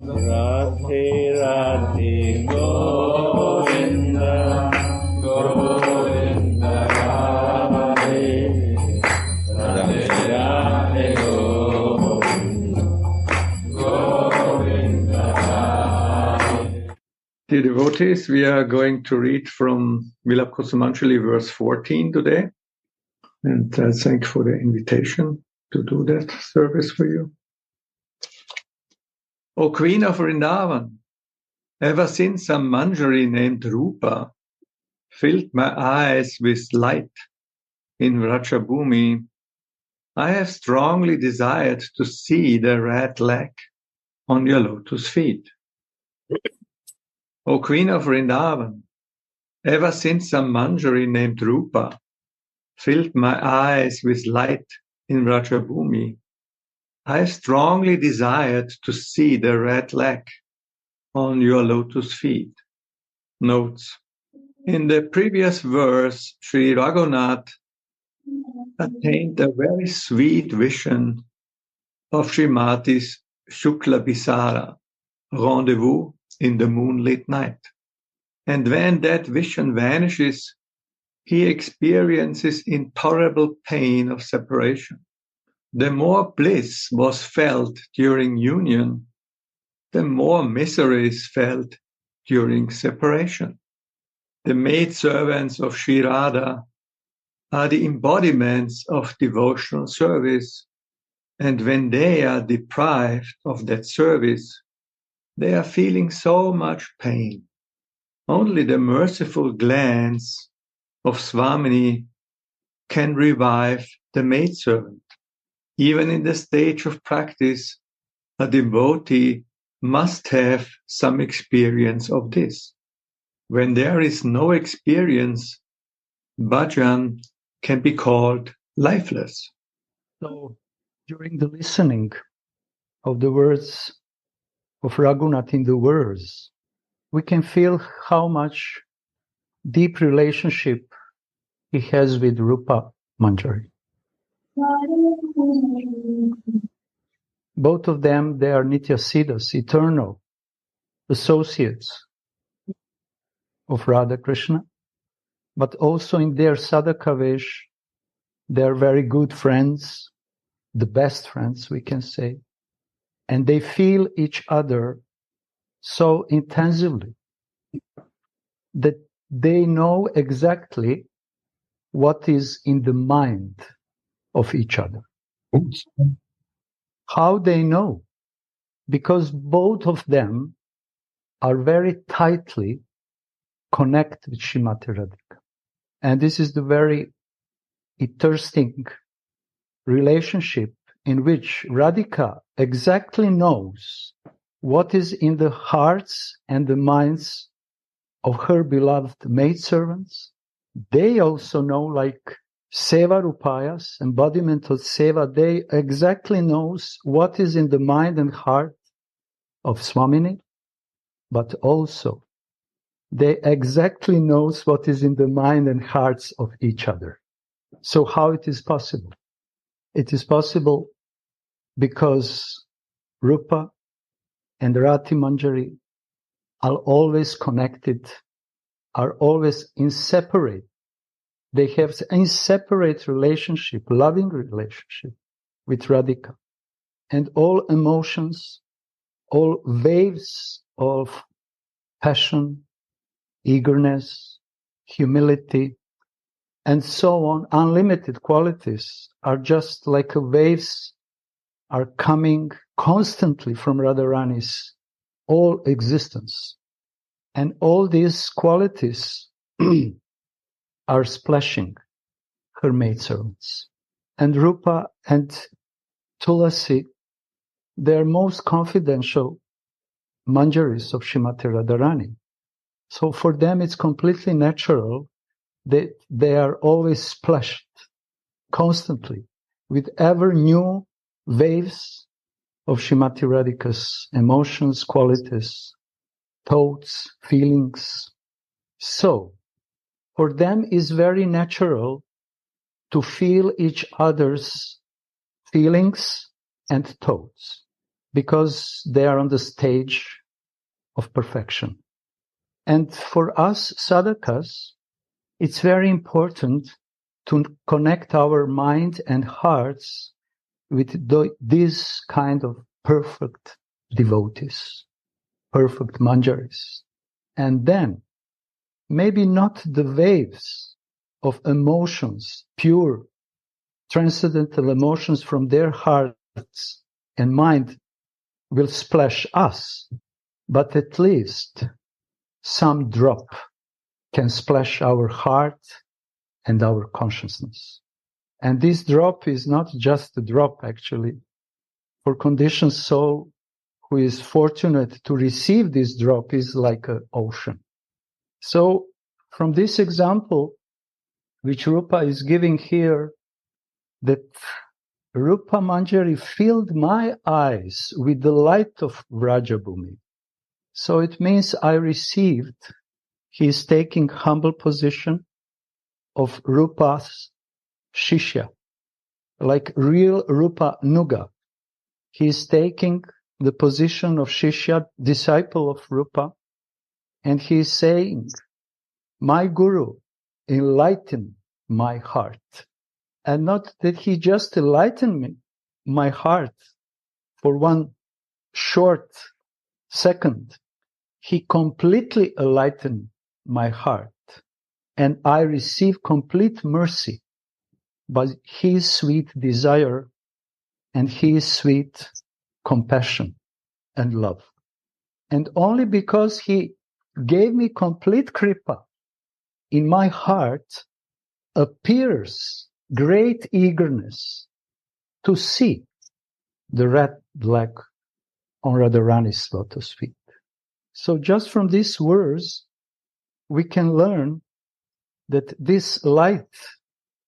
Radhe Radhe Govinda Govinda Radhe Radhe Radhe Govinda Govinda Radhe. Dear devotees, we are going to read from Vilapa Kusumanjali verse 14 today, and thank you for the invitation to do that service for you. O Queen of Vrindavan, ever since a manjari named Rupa filled my eyes with light in Vrajabhumi, I have strongly desired to see the red leg on your lotus feet. O Queen of Vrindavan, ever since a manjari named Rupa filled my eyes with light in Vrajabhumi, I have strongly desired to see the red leg on your lotus feet. Notes. In the previous verse, Sri Raghunath attained a very sweet vision of Srimati's Shukla Bisara, rendezvous in the moonlit night. And when that vision vanishes, he experiences intolerable pain of separation. The more bliss was felt during union, the more misery is felt during separation. The maidservants of Sri Radha are the embodiments of devotional service, and when they are deprived of that service, they are feeling so much pain. Only the merciful glance of Swamini can revive the maidservant. Even in the stage of practice, a devotee must have some experience of this. When there is no experience, bhajan can be called lifeless. So, during the listening of the words of Raghunath in the verse, we can feel how much deep relationship he has with Rupa Manjari. Both of them, they are Nityasiddhas, eternal associates of Radha Krishna, but also in their sadhakavesh, they are very good friends, the best friends, we can say, and they feel each other so intensively that they know exactly what is in the mind of each other. How they know? Because both of them are very tightly connected with Srimati Radhika. And this is the very interesting relationship in which Radhika exactly knows what is in the hearts and the minds of her beloved maidservants. They also know, like Seva Rupayas, embodiment of Seva, they exactly knows what is in the mind and heart of Swamini, but also they exactly knows what is in the mind and hearts of each other. So how it is possible? It is possible because Rupa and Rati Manjari are always connected, are always inseparable. They have inseparate relationship, loving relationship with Radhika. And all emotions, all waves of passion, eagerness, humility, and so on, unlimited qualities are just like waves are coming constantly from Radharani's all existence. And all these qualities are splashing her maidservants. And Rupa and Tulasi, they're most confidential manjaris of Srimati Radharani. So for them, it's completely natural that they are always splashed constantly with ever new waves of Srimati Radhika's emotions, qualities, thoughts, feelings. So for them, it's very natural to feel each other's feelings and thoughts. because they are on the stage of perfection. And for us sadhakas, it's very important to connect our mind and hearts with these kind of perfect devotees, perfect manjaris. And then, maybe not the waves of emotions, pure, transcendental emotions from their hearts and mind will splash us, but at least some drop can splash our heart and our consciousness. And this drop is not just a drop, actually. For conditioned soul who is fortunate to receive this drop is like an ocean. So from this example, which Rupa is giving here, that Rupa Manjari filled my eyes with the light of Vrajabhumi. So it means I received, he is taking humble position of Rupa's Shishya, like real Rupa Nuga. He is taking the position of Shishya, disciple of Rupa, and he is saying, my Guru, enlighten my heart. And not that he just enlightened me, my heart for one short second. He completely enlightened my heart. And I receive complete mercy by his sweet desire and his sweet compassion and love. And only because he gave me complete kripa in my heart appears great eagerness to see the red black on Radharani's lotus feet. So just from these words, we can learn that this light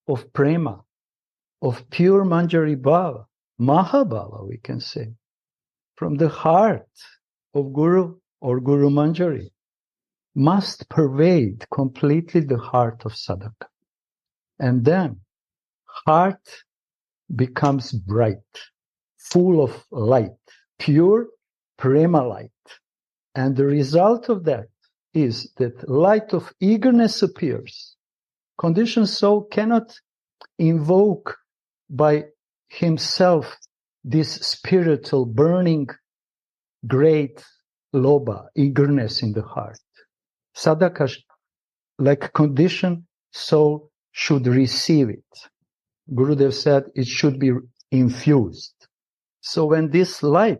of prema, of pure Manjari Bhava, Mahabhava, we can say, from the heart of Guru or Guru Manjari, must pervade completely the heart of sadhaka. And then heart becomes bright, full of light, pure prema light. And the result of that is that light of eagerness appears. Conditioned soul cannot invoke by himself this spiritual burning great lobha, eagerness in the heart. Sadhaka, like conditioned soul, should receive it. Gurudev said it should be infused. So when this light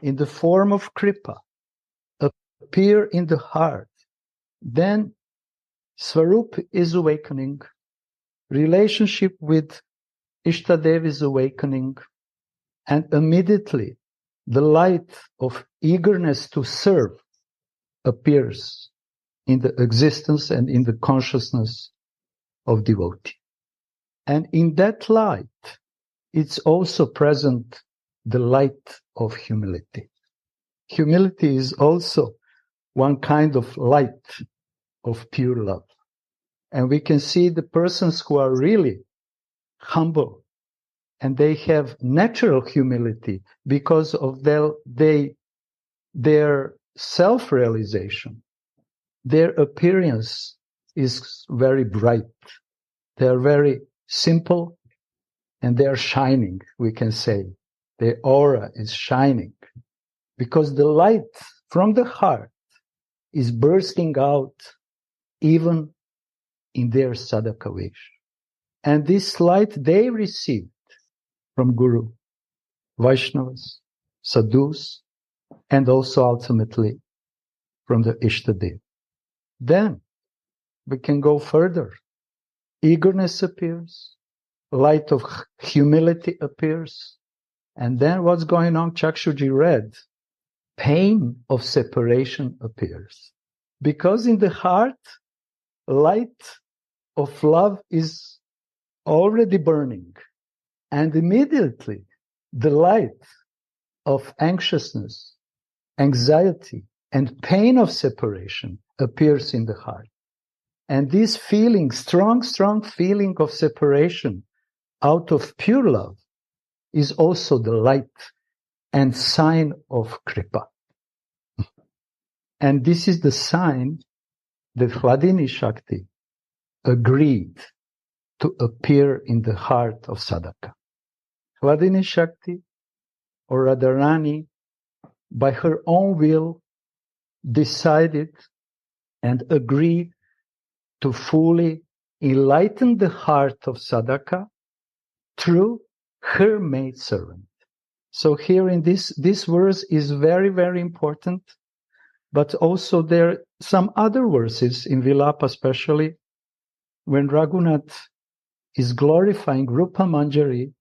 in the form of kripa appear in the heart, then Swarup is awakening, relationship with Ishtadev is awakening, and immediately the light of eagerness to serve appears in the existence and in the consciousness of devotee. And in that light, it's also present the light of humility. Humility is also one kind of light of pure love. And we can see the persons who are really humble and they have natural humility because of their self-realization. Their appearance is very bright. They are very simple and they are shining, we can say. Their aura is shining because the light from the heart is bursting out even in their sadhaka wish. And this light they received from Guru, Vaishnavas, Sadhus, and also ultimately from the Ishtadev. Then we can go further. Eagerness appears, light of humility appears, and then what's going on? Chakshuji read, pain of separation appears. Because in the heart, light of love is already burning, and immediately the light of anxiousness, anxiety, and pain of separation appears in the heart. And this feeling, strong feeling of separation out of pure love is also the light and sign of Kripa. And this is the sign that Hladini Shakti agreed to appear in the heart of Sadhaka. Hladini Shakti, or Radharani, by her own will, decided and agreed to fully enlighten the heart of Sadhaka through her maidservant. So here in this verse is very, very important, but also there are some other verses in Vilapa, especially when Raghunath is glorifying Rupa Manjari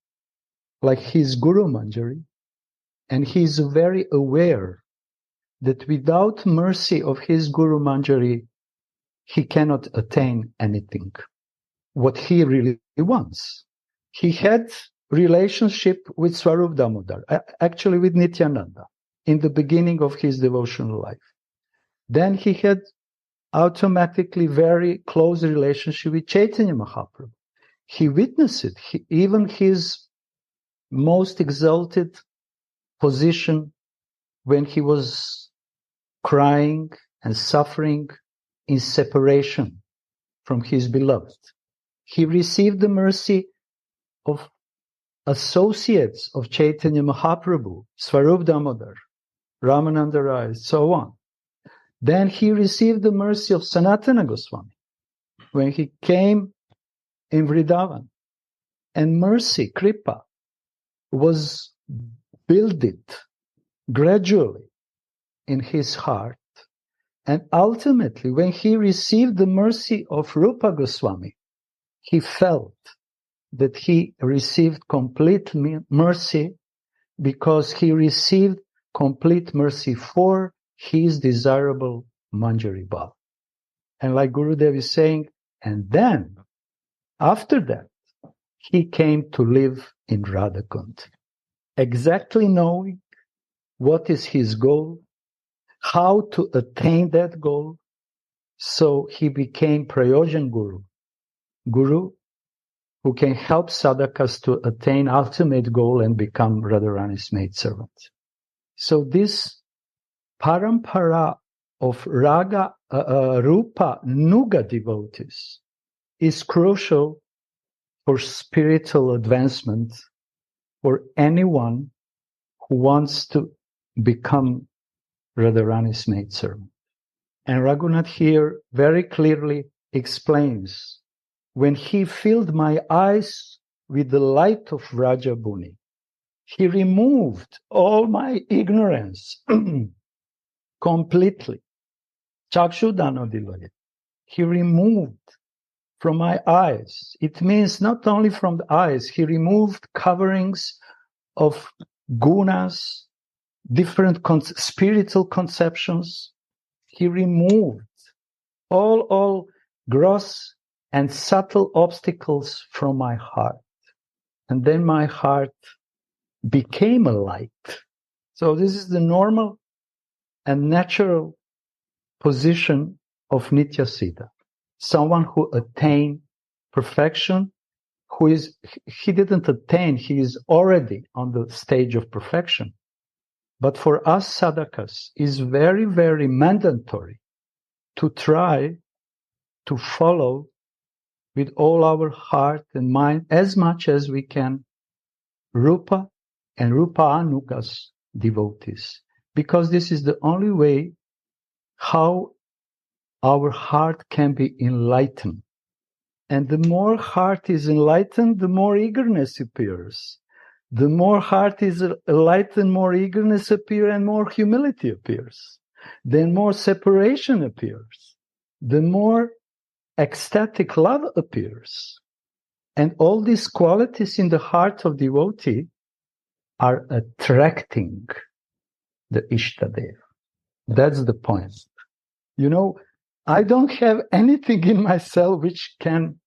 like his Guru Manjari, and he is very aware that without mercy of his Guru Manjari, he cannot attain anything, what he really wants. He had relationship with Swarup Damodar, actually with Nityananda, in the beginning of his devotional life. Then he had automatically very close relationship with Chaitanya Mahaprabhu. He witnessed it. Even his most exalted position when he was crying and suffering in separation from his beloved. He received the mercy of associates of Chaitanya Mahaprabhu, Swarup Damodar, Ramananda Rai, so on. Then he received the mercy of Sanatana Goswami when he came in Vrindavan. And mercy, Kripa, was builded gradually in his heart. And ultimately, when he received the mercy of Rupa Goswami, he felt that he received complete mercy because he received complete mercy for his desirable Manjari Bhav. And like Gurudev is saying, and then, after that, he came to live in Radha Kund, exactly knowing what is his goal, how to attain that goal. So he became Prayojan Guru who can help sadhakas to attain ultimate goal and become Radharani's maidservant. So this parampara of Raga, Rupa, Nuga devotees is crucial for spiritual advancement for anyone who wants to become Radharani's maidservant. And Raghunath here very clearly explains, when he filled my eyes with the light of Rajabuni, he removed all my ignorance completely. Chakshudano diloye. He removed from my eyes. It means not only from the eyes, he removed coverings of gunas, different spiritual conceptions. He removed all gross and subtle obstacles from my heart. And then my heart became a light. So this is the normal and natural position of Nitya Siddha. Someone who attained perfection, he didn't attain, he is already on the stage of perfection. But for us sadhakas, is very, very mandatory to try to follow with all our heart and mind, as much as we can, Rupa and Rupa Anugas devotees. Because this is the only way how our heart can be enlightened. And the more heart is enlightened, the more eagerness appears. The more heart is enlightened, more eagerness appears and more humility appears. Then more separation appears. The more ecstatic love appears. And all these qualities in the heart of devotee are attracting the Ishtadev. That's the point. You know, I don't have anything in myself which can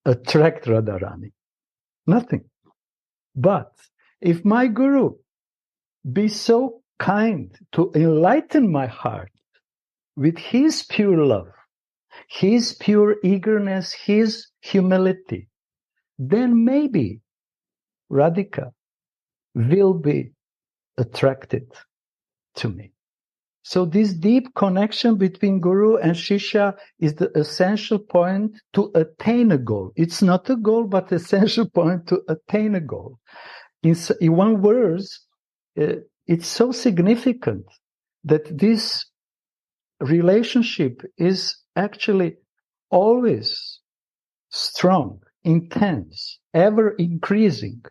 attract Radharani. Nothing. But if my Guru be so kind to enlighten my heart with his pure love, his pure eagerness, his humility, then maybe Radhika will be attracted to me. So this deep connection between Guru and Shishya is the essential point to attain a goal. It's not a goal, but essential point to attain a goal. In one verse, it's so significant that this relationship is actually always strong, intense, ever increasing.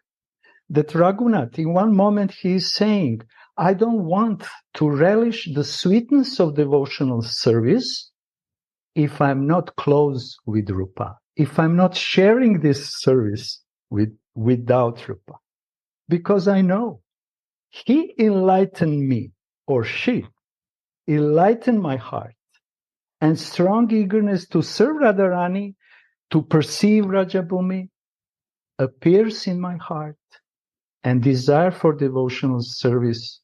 That Raghunath, in one moment, he is saying, I don't want to relish the sweetness of devotional service if I'm not close with Rupa, if I'm not sharing this service without Rupa. Because I know he enlightened me, or she enlightened my heart, and strong eagerness to serve Radharani, to perceive Rajabhumi, appears in my heart, and desire for devotional service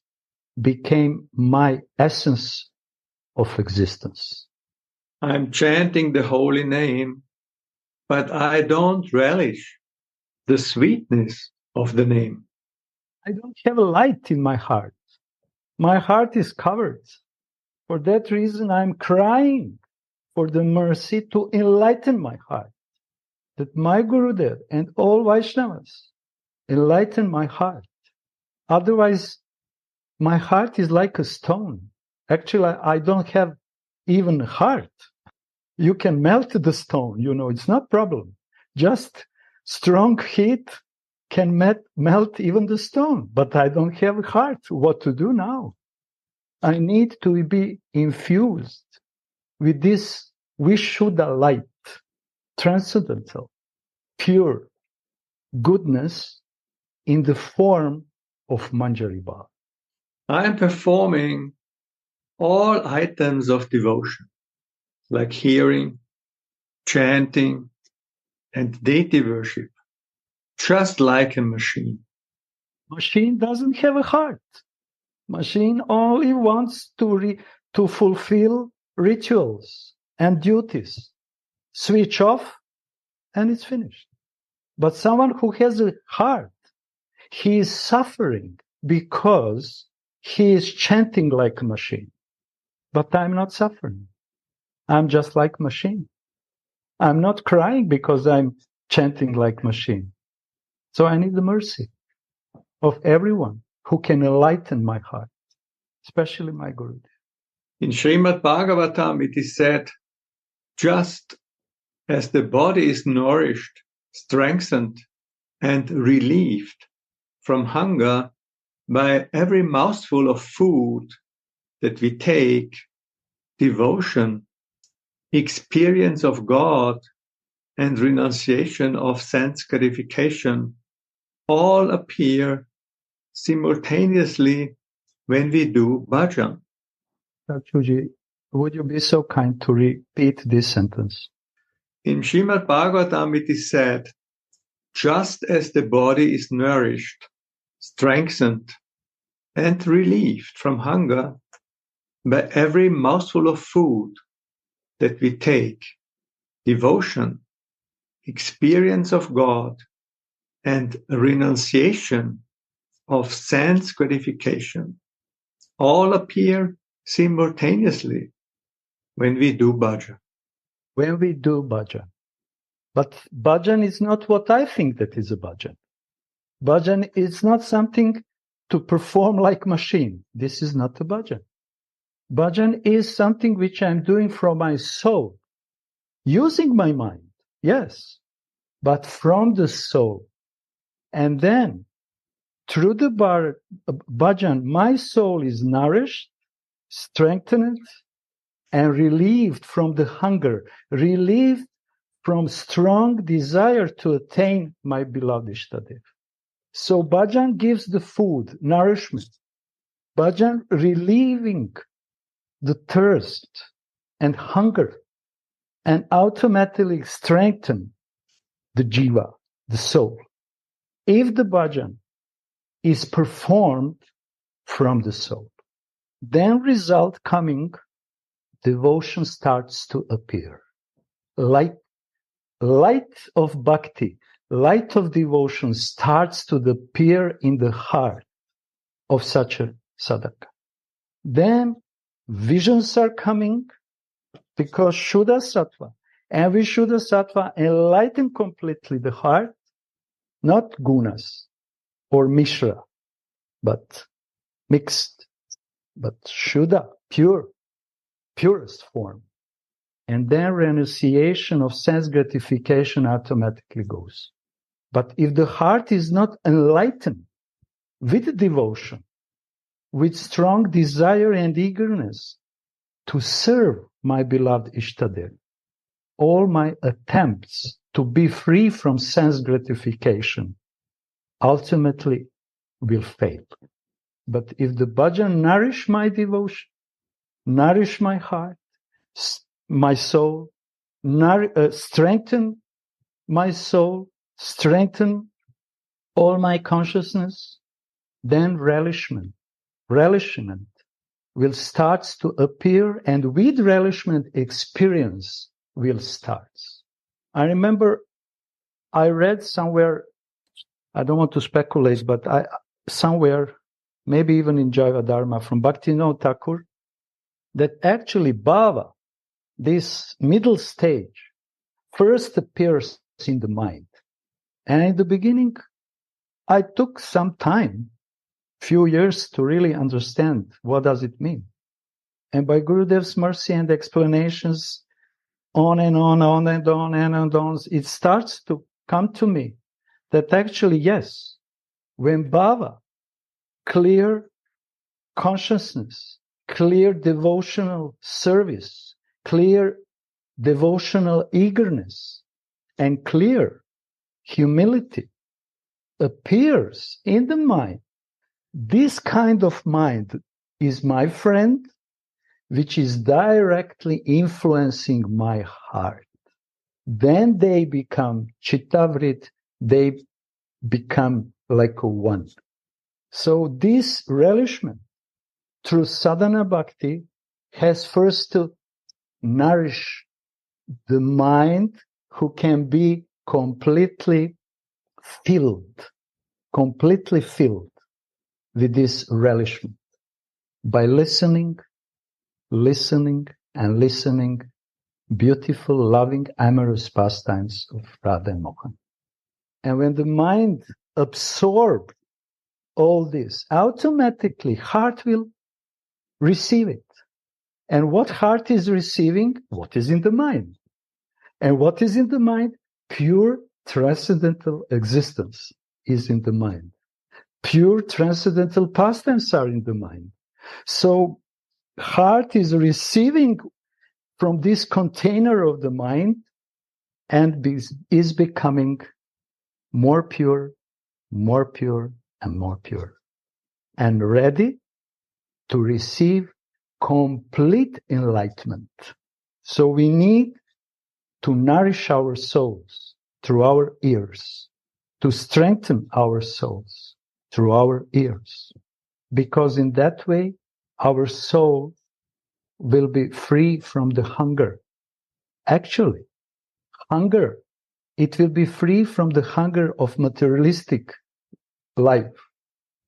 became my essence of existence. I'm chanting the holy name, but I don't relish the sweetness of the name. I don't have a light in my heart. My heart is covered. For that reason, I'm crying for the mercy to enlighten my heart, that my Gurudev and all Vaishnavas enlighten my heart. Otherwise, my heart is like a stone. Actually, I don't have even a heart. You can melt the stone, it's not problem. Just strong heat can melt even the stone, but I don't have a heart. What to do now? I need to be infused with this Vishuddha light, transcendental, pure goodness in the form of Manjari Bhav. I am performing all items of devotion, like hearing, chanting, and deity worship, just like a machine. Machine doesn't have a heart. Machine only wants to fulfill rituals and duties. Switch off, and it's finished. But someone who has a heart, he is suffering because he is chanting like a machine. But I'm not suffering. I'm just like machine. I'm not crying because I'm chanting like machine. So I need the mercy of everyone who can enlighten my heart, especially my Guru. In Srimad Bhagavatam, it is said, just as the body is nourished, strengthened, and relieved from hunger by every mouthful of food that we take, devotion, experience of God, and renunciation of sense gratification all appear simultaneously when we do bhajan. Chachuji, would you be so kind to repeat this sentence? In Srimad Bhagavatam it is said, just as the body is nourished, strengthened, and relieved from hunger by every mouthful of food that we take, devotion, experience of God, and renunciation of sense gratification all appear simultaneously when we do bhajan. When we do bhajan. But bhajan is not what I think that is a bhajan. Bhajan is not something to perform like machine. This is not a bhajan. Bhajan is something which I'm doing from my soul, using my mind, yes, but from the soul. And then, through the bhajan, my soul is nourished, strengthened, and relieved from the hunger, relieved from strong desire to attain my beloved Ishtadev. So bhajan gives the food, nourishment. Bhajan relieving the thirst and hunger, and automatically strengthen the jiva, the soul. If the bhajan is performed from the soul, then result coming, devotion starts to appear. Light of bhakti, light of devotion starts to appear in the heart of such a sadhaka. Then visions are coming because Shuddha Sattva. And with Shuddha Sattva enlighten completely the heart, not gunas or mishra, but mixed, but Shuddha, purest form. And then renunciation of sense gratification automatically goes. But if the heart is not enlightened with devotion, with strong desire and eagerness to serve my beloved Ishtadev, all my attempts to be free from sense gratification ultimately will fail. But if the bhajan nourish my devotion, nourish my heart, my soul, strengthen my soul, strengthen all my consciousness, then relishment will start to appear, and with relishment, experience will start. I remember I read somewhere, I don't want to speculate, but somewhere, maybe even in Jaiva Dharma from Bhaktivinoda Thakur, that actually bhava, this middle stage, first appears in the mind. And in the beginning, I took some time, few years, to really understand what does it mean. And by Gurudev's mercy and explanations, on and on, it starts to come to me that actually, yes, when bhava, clear consciousness, clear devotional service, clear devotional eagerness, and clear humility appears in the mind, this kind of mind is my friend, which is directly influencing my heart. Then they become chittavrit, they become like a one. So this relishment through sadhana bhakti has first to nourish the mind, who can be completely filled with this relishment by listening, beautiful, loving, amorous pastimes of Radha and Mohan. And when the mind absorbs all this, automatically heart will receive it. And what heart is receiving? What is in the mind. And what is in the mind? Pure transcendental existence is in the mind. Pure transcendental pastimes are in the mind. So heart is receiving from this container of the mind and is becoming more pure, and more pure, and ready to receive complete enlightenment. So we need to nourish our souls through our ears, to strengthen our souls through our ears, because in that way our soul will be free from the hunger. Actually, hunger, it will be free from the hunger of materialistic life,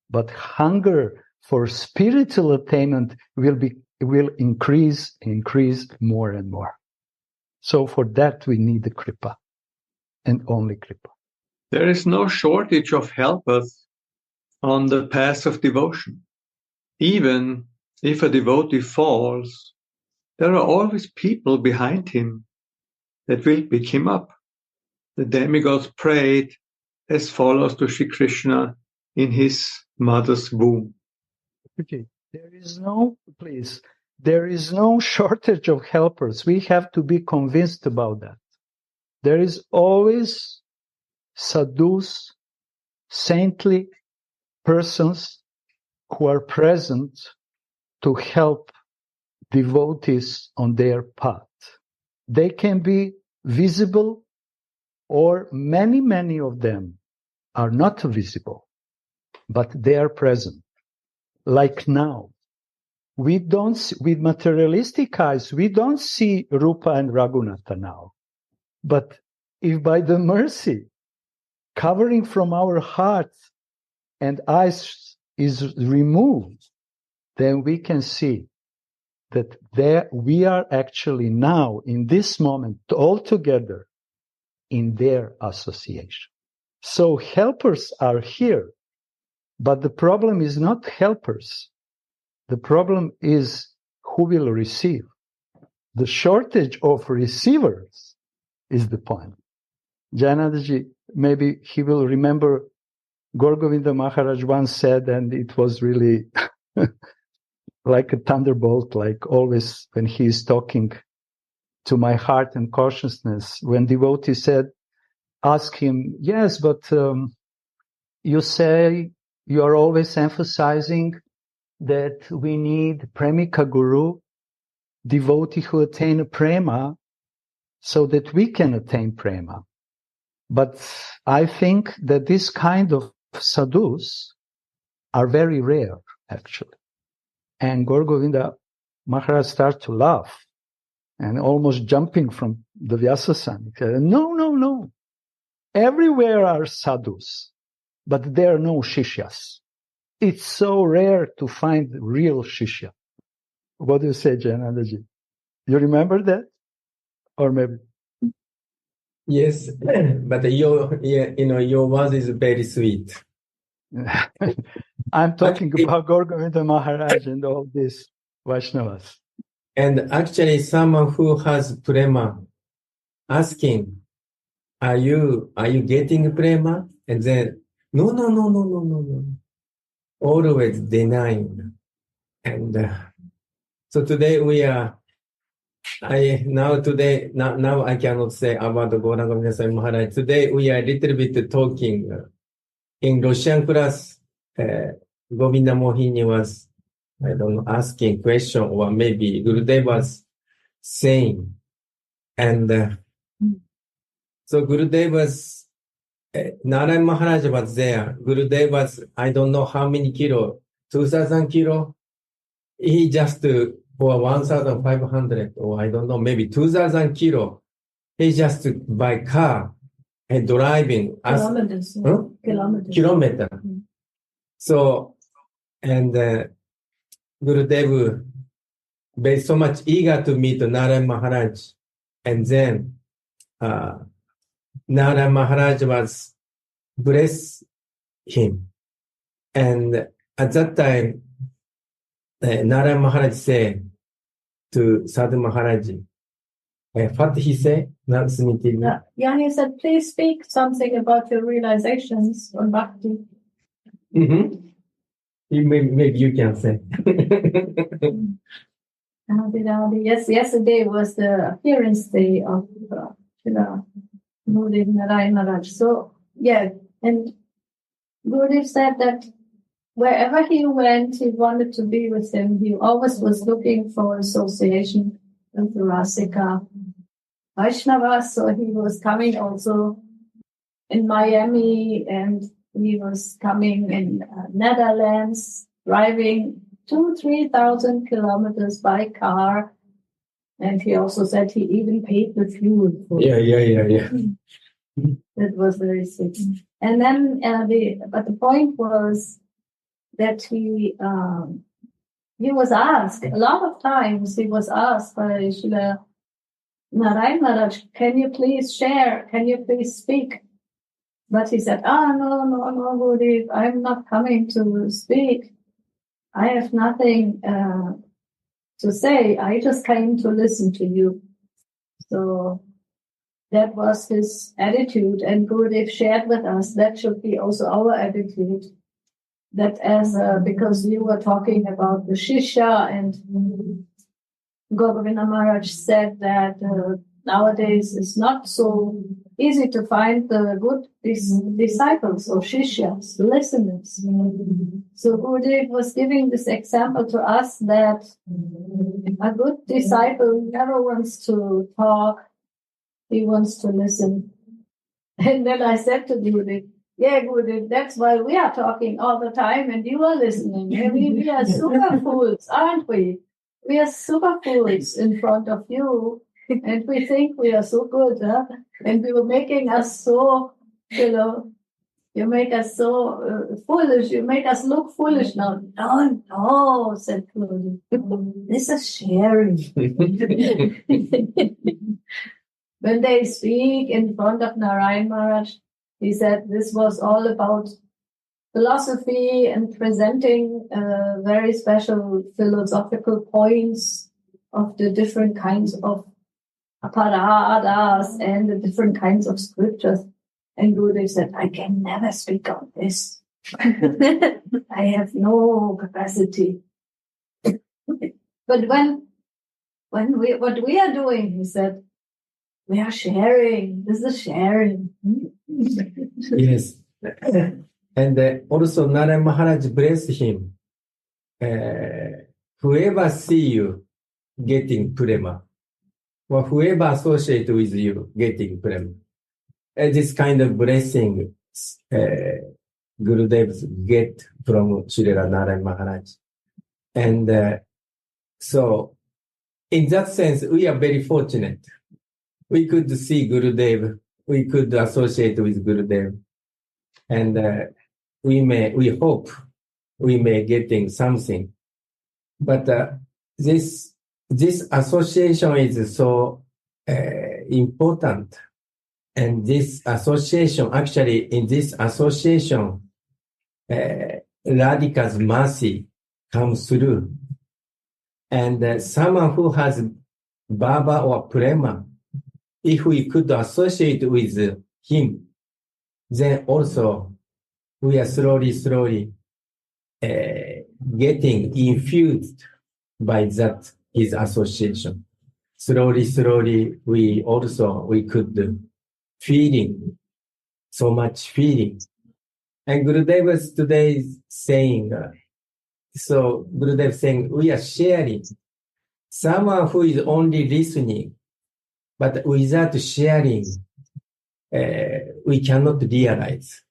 but hunger for spiritual attainment will increase more and more. So for that we need the kripa, and only kripa. There is no shortage of helpers on the path of devotion. Even if a devotee falls, there are always people behind him that will pick him up. The demigods prayed as follows to Sri Krishna in his mother's womb. Okay, there is no shortage of helpers. We have to be convinced about that. There is always sadhus, saintly persons who are present to help devotees on their path. They can be visible, or many of them are not visible, but they are present. Like now, with materialistic eyes, we don't see Rupa and Raghunatha now. But if by the mercy covering from our hearts and eyes is removed, then we can see that we are actually now, in this moment, all together in their association. So helpers are here, but the problem is not helpers. The problem is who will receive. The shortage of receivers is the point. Janadaji, maybe he will remember Gaur Govinda Maharaj once said, and it was really like a thunderbolt, like always when he is talking to my heart and consciousness, when devotee said, ask him, yes, but you say you are always emphasizing that we need premika guru, devotee who attain prema, so that we can attain prema. But I think that this kind of sadhus are very rare, actually. And Gaur Govinda Maharaj started to laugh and almost jumping from the Vyasasana. He said, no. Everywhere are sadhus, but there are no shishyas. It's so rare to find real shishya. What do you say, Janadaji? You remember that? Or maybe? Yes, but your words is very sweet. I'm talking about Gaur Govinda Maharaj and all these Vaishnavas. And actually, someone who has prema asking, are you getting prema? And then, no. Always denying. And so today now I cannot say about Gaura Govinda Maharaj. Today we are a little bit talking in Russian class. Govinda Mohini was, I don't know, asking question, or maybe Gurudev was saying. And so Gurudev was, Narayan Maharaj was there. Gurudev was, I don't know how many kilo, 2,000 kilo. He just, for 1,500, or I don't know, maybe 2,000 kilo. He just by car and driving. Kilometers. Kilometer. So, and Gurudev was so much eager to meet Narayan Maharaj. And then Narayan Maharaj was bless him. And at that time, Narayan Maharaj said to Sadhu Maharaj, what he said? Yeah, he said, please speak something about your realizations on Bhakti. Mm-hmm. Maybe you can say. Yes, yesterday was the appearance day of Gurudev Narayan Maharaj. So, yeah, and Gurudev said that wherever he went, he wanted to be with him. He always was looking for association with the Rasika Vaishnavas. So he was coming also in Miami, and he was coming in Netherlands, driving 2,000-3,000 kilometers by car. And he also said he even paid the fuel for it. Yeah. That was very sweet. And then, but the point was that he was asked, a lot of times he was asked by Srila Narayan Maharaj, can you please share, can you please speak? But he said, no, Gurudev, I'm not coming to speak. I have nothing to say. I just came to listen to you. So that was his attitude. And Gurudev shared with us that should be also our attitude. That because you were talking about the Shishya, and Gaur Govinda Maharaj said that nowadays it's not so easy to find the good disciples or Shishyas, listeners. So Gurudev was giving this example to us that a good disciple never wants to talk, he wants to listen. And then I said to Gurudev, yeah, Gurudev, that's why we are talking all the time and you are listening. We are super fools, aren't we? We are super fools in front of you, and we think we are so good, huh? And we were making us so, You make us so foolish. You make us look foolish now. No, said Claudia. This is sharing. When they speak in front of Narayan Maharaj, he said this was all about philosophy and presenting very special philosophical points of the different kinds of aparadas and the different kinds of scriptures. And Gurudev said, I can never speak on this. I have no capacity. But what we are doing, he said, we are sharing. This is sharing. Yes. And also Narayan Maharaj blessed him. Whoever see you getting prema, or whoever associate with you getting prema. This kind of blessing Gurudevs get from Srila Narayan Maharaj. And so in that sense, we are very fortunate. We could see Gurudev, we could associate with Gurudev, and we hope we may getting something. But this association is so important. And this association, actually, in this association, Radhika's mercy comes through. And someone who has Baba or Prema, if we could associate with him, then also we are slowly getting infused by that, his association. Slowly, we could feeling, so much feeling. And Gurudev was today saying, Gurudev saying, we are sharing. Someone who is only listening, but without sharing, we cannot realize.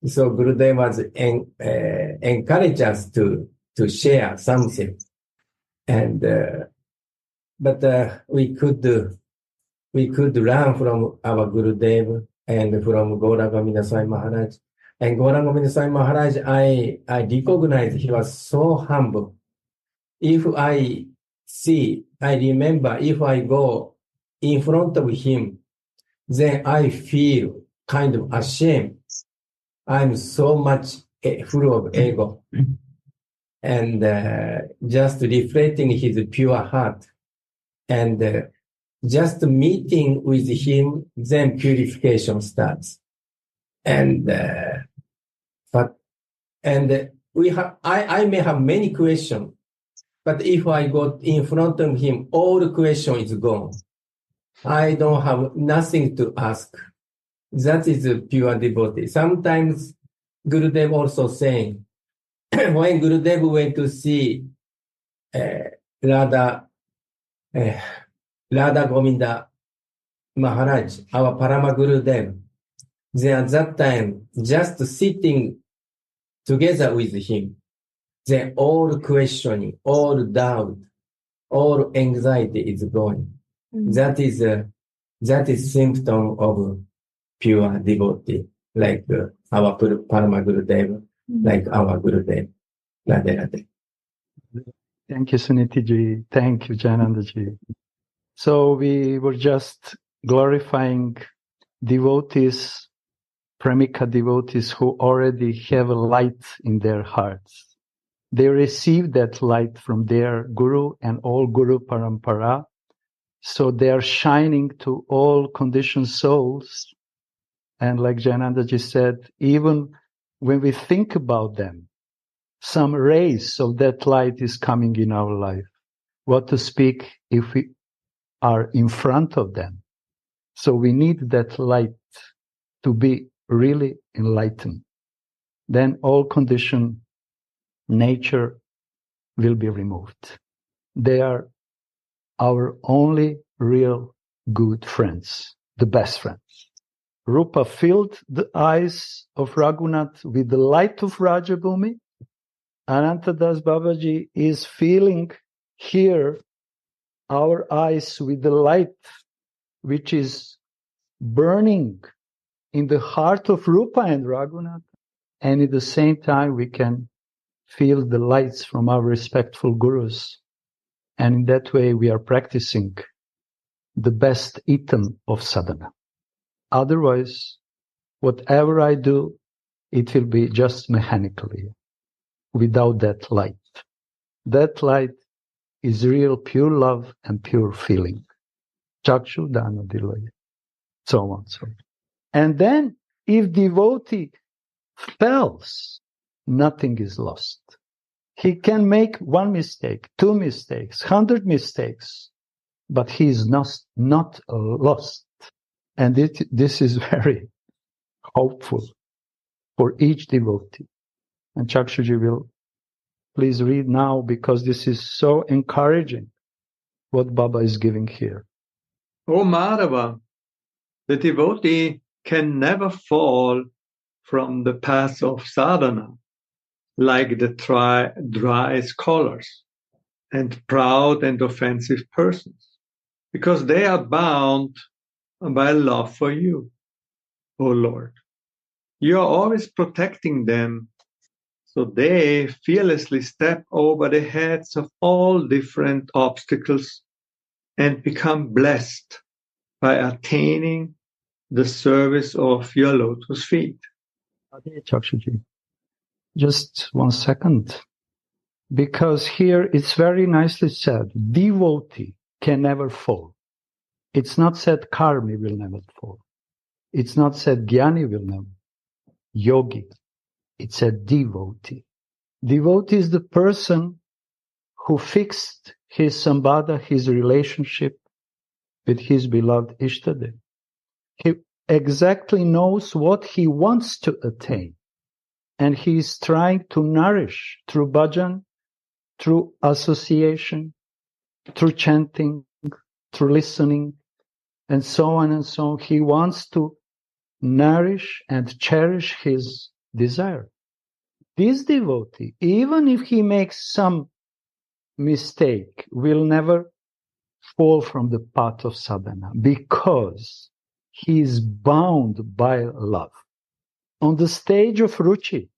So Gurudev was encourage us to share something. And, but we could learn from our Gurudev and from Gaura Govinda Swami Maharaj. And Gaura Govinda Swami Maharaj, I recognize he was so humble. If I remember, if I go in front of him, then I feel kind of ashamed. I'm so much full of ego. And just reflecting his pure heart. And just meeting with him, then purification starts. And I may have many questions, but if I go in front of him, all the question is gone. I don't have nothing to ask. That is a pure devotee. Sometimes Gurudev also saying, when Gurudev went to see Radha Govinda Maharaj, our Parama Gurudev, then at that time, just sitting together with him, then all questioning, all doubt, all anxiety is gone. Mm-hmm. That is symptom of pure devotee, like our Parama Gurudev, like our Gurudev. Radhe Radhe. Thank you, Suniti-ji. Thank you, Jananda-ji. So we were just glorifying devotees, Premika devotees who already have a light in their hearts. They receive that light from their Guru and all Guru Parampara. So they are shining to all conditioned souls. And like Jananda-ji said, even when we think about them, some rays of that light is coming in our life. What to speak if we are in front of them? So we need that light to be really enlightened. Then all conditioned nature will be removed. They are our only real good friends, the best friends. Rupa filled the eyes of Raghunath with the light of Rajabhumi. Anantadas Babaji is filling here our eyes with the light which is burning in the heart of Rupa and Raghunath, and at the same time we can feel the lights from our respectful gurus. And in that way we are practicing the best item of sadhana. Otherwise, whatever I do, it will be just mechanically, without that light. That light is real pure love and pure feeling. Chakshu dana dilaya. So on, so on. And then, if devotee fails, nothing is lost. He can make one mistake, 2 mistakes, 100 mistakes, but he is not lost. And this is very hopeful for each devotee. And Chakshuji will please read now, because this is so encouraging what Baba is giving here. O Madhava, the devotee can never fall from the path of sadhana, like the dry scholars and proud and offensive persons, because they are bound by love for you, O Lord. You are always protecting them, so they fearlessly step over the heads of all different obstacles and become blessed by attaining the service of your lotus feet. Chakshuji, just 1 second, because here it's very nicely said, devotee can never fall. It's not said karmi will never fall. It's not said jnani will never. Yogi. It said devotee. Devotee is the person who fixed his sambandha, his relationship with his beloved Ishtadev. He exactly knows what he wants to attain. And he is trying to nourish through bhajan, through association, through chanting, through listening, and so on and so on. He wants to nourish and cherish his desire. This devotee, even if he makes some mistake, will never fall from the path of sadhana, because he is bound by love. On the stage of ruchi,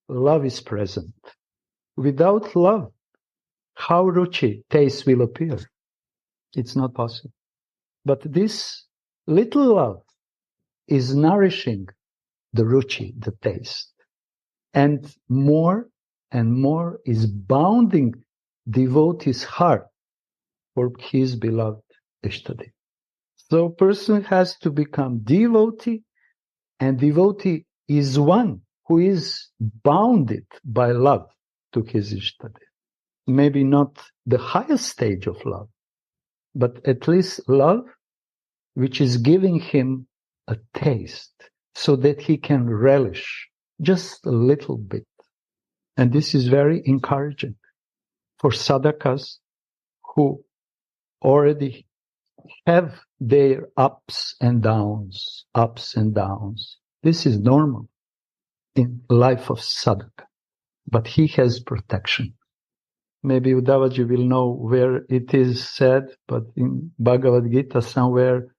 love is present. Without love, how ruchi, taste will appear? It's not possible. But this little love is nourishing the ruchi, the taste. And more is bounding devotee's heart for his beloved Ishtadev. So a person has to become devotee, and devotee is one who is bounded by love to his Ishtadev. Maybe not the highest stage of love, but at least love which is giving him a taste so that he can relish just a little bit. And this is very encouraging for sadhakas who already have their ups and downs. This is normal in life of sadhaka, but he has protection. Maybe Uddhavaji will know where it is said, but in Bhagavad Gita somewhere,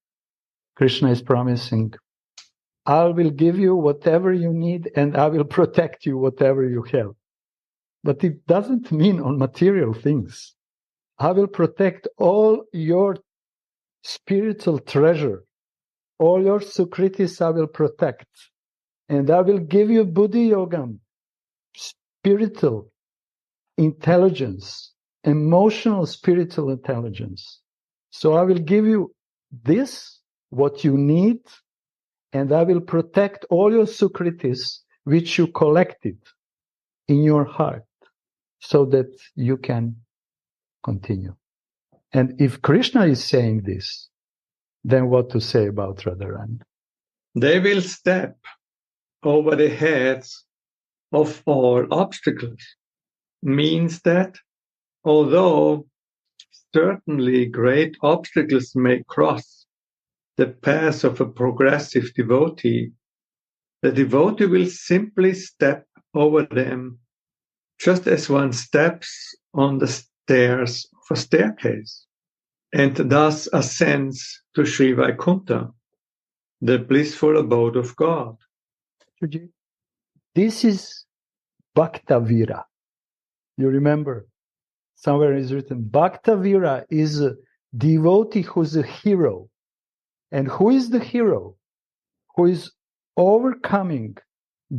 Krishna is promising, I will give you whatever you need and I will protect you whatever you have. But it doesn't mean on material things. I will protect all your spiritual treasure. All your sukritis I will protect. And I will give you buddhi yogam, spiritual intelligence, emotional spiritual intelligence. So I will give you this, what you need, and I will protect all your sukritis which you collected in your heart so that you can continue. And if Krishna is saying this, then what to say about Radharani? They will step over the heads of all obstacles. Means that although certainly great obstacles may cross the path of a progressive devotee, the devotee will simply step over them just as one steps on the stairs of a staircase, and thus ascends to Sri Vaikuntha. the blissful abode of God. This is Bhaktavira. You remember? Somewhere is written, Bhaktavira is a devotee who's a hero. And who is the hero? Who is overcoming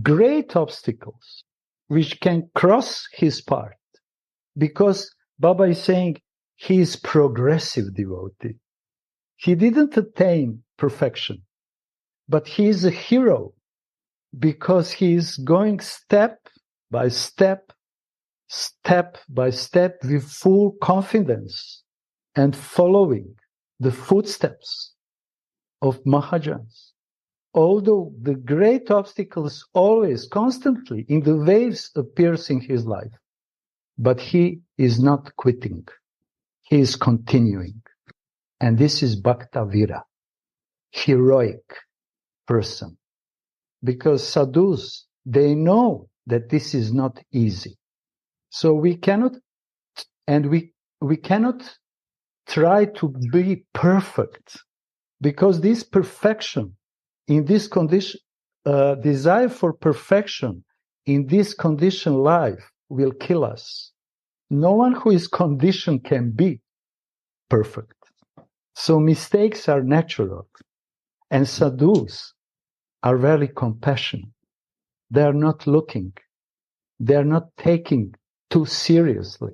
great obstacles which can cross his path. Because Baba is saying he is progressive devotee. He didn't attain perfection, but he is a hero because he is going step by step, step by step with full confidence and following the footsteps of Mahajans. Although the great obstacles always, constantly, in the waves appears in his life, but he is not quitting. He is continuing. And this is Bhaktavira, heroic person. Because sadhus, they know that this is not easy. So we cannot, and we cannot try to be perfect, because this perfection in this condition, desire for perfection in this conditioned life will kill us. No one who is conditioned can be perfect. So mistakes are natural. And sadhus are very compassionate. They are not looking. They are not taking too seriously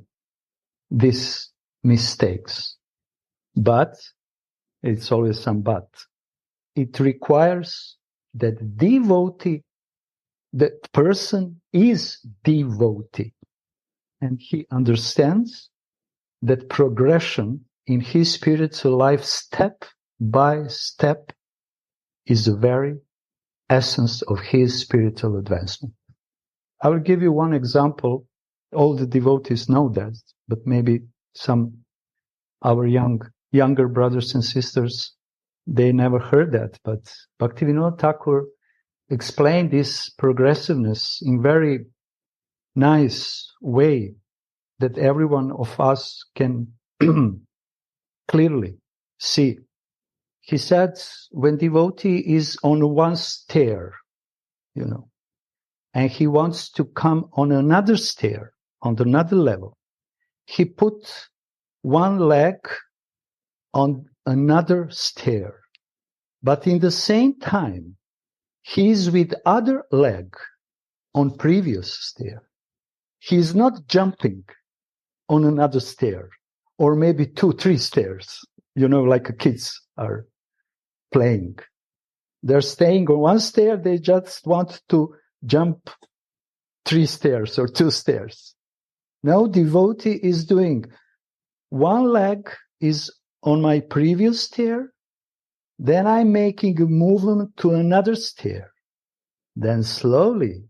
these mistakes. But, it's always some but, it requires that devotee, that person is devotee. And he understands that progression in his spiritual life, step by step, is the very essence of his spiritual advancement. I will give you one example. All the devotees know that, but maybe some our younger brothers and sisters, they never heard that. But Bhaktivinoda Thakur explained this progressiveness in very nice way that every one of us can clearly see. He said, when devotee is on one stair, and he wants to come on another stair, on another level, he put one leg on another stair. But in the same time, he is with other leg on previous stair. He is not jumping on another stair, or maybe 2-3 stairs, like kids are playing. They're staying on one stair, they just want to jump 3 stairs or 2 stairs. Now devotee is doing one leg is on my previous stair, then I'm making a movement to another stair. Then slowly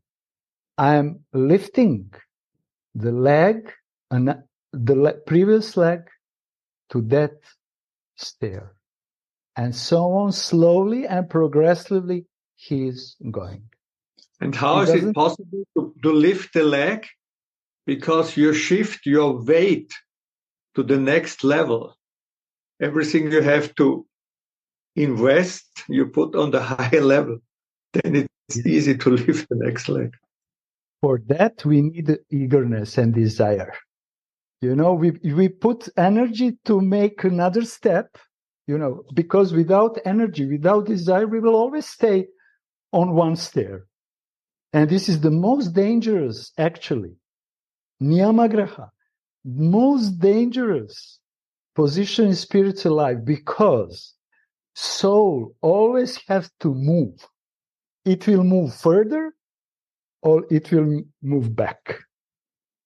I'm lifting the leg, previous leg to that stair. And so on, slowly and progressively, he is going. And how is it possible to lift the leg? Because you shift your weight to the next level. Everything you have to invest, you put on the higher level. Then it's easy to lift the next leg. For that, we need eagerness and desire. We put energy to make another step, because without energy, without desire, we will always stay on one stair. And this is the most dangerous, actually. Niyamagraha, most dangerous position in spiritual life, because soul always has to move. It will move further or it will move back.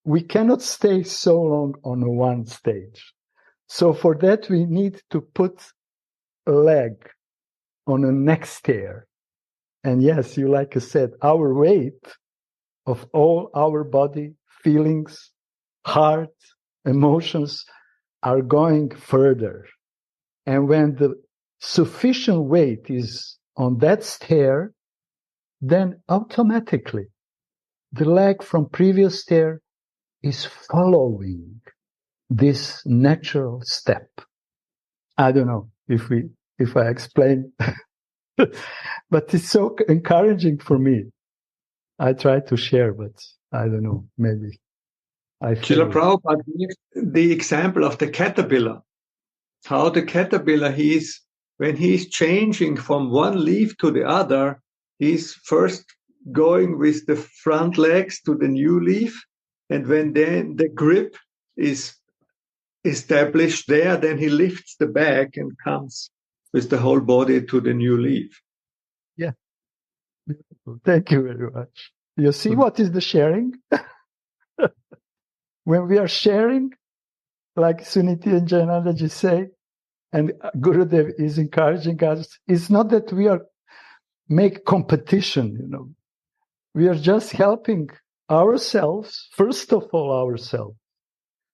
We cannot stay so long on one stage. So for that, we need to put a leg on the next stair. And yes, like I said, our weight of all our body, feelings, heart, emotions are going further. And when the sufficient weight is on that stair, then automatically the leg from previous stair is following this natural step. I don't know if I explain But it's so encouraging for me. I try to share, but I don't know, maybe I Srila fail. Prabhupada gives the example of the caterpillar. How the caterpillar, when he's changing from one leaf to the other, he's first going with the front legs to the new leaf. And when then the grip is established there, then he lifts the back and comes with the whole body to the new leaf. Yeah. Beautiful. Thank you very much. You see what is the sharing? When we are sharing, like Suniti and Jayanandaji say, and Gurudev is encouraging us, it's not that we are make competition, We are just helping ourselves, first of all ourselves,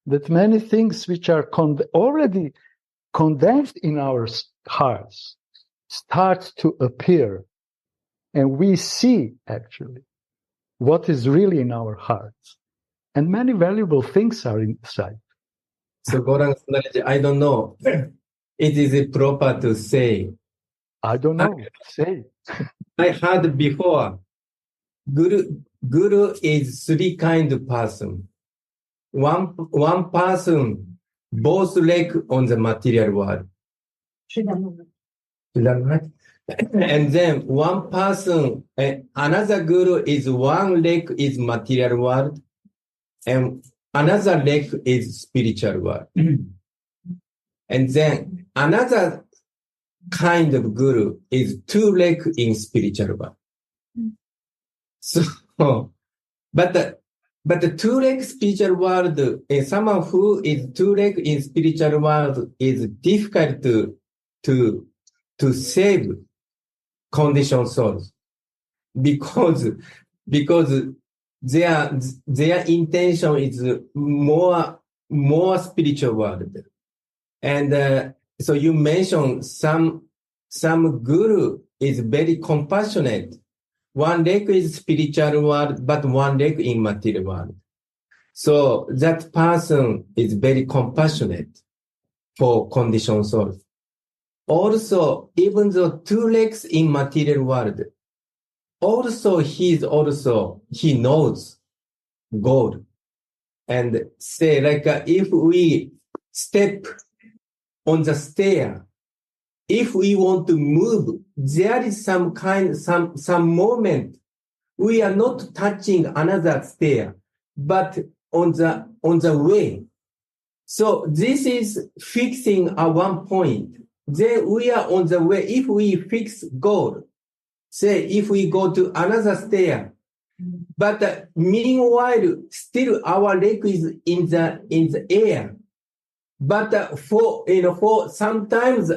that many things which are already condensed in our hearts start to appear. And we see, actually, what is really in our hearts. And many valuable things are inside. So, Gauranga Sundaraji, I don't know. It is proper to say. I don't know. Say. I heard before, Guru is three kind of person. One person, both leg on the material world. And then one person, another Guru is one leg is material world, and another leg is spiritual world. And then another kind of Guru is two leg in spiritual world. So, but the two leg spiritual world, someone who is two leg in spiritual world is difficult to save conditioned souls, because their intention is more spiritual world. And so you mentioned some Guru is very compassionate. One leg is spiritual world, but one leg in material world. So that person is very compassionate for conditioned souls. Also, even though two legs in material world, also he knows God. And say, like, if we step on the stair, if we want to move, there is some moment we are not touching another stair, but on the way. So this is fixing at one point. Then we are on the way. If we fix goal, say if we go to another stair, but meanwhile still our leg is in the air. But for sometimes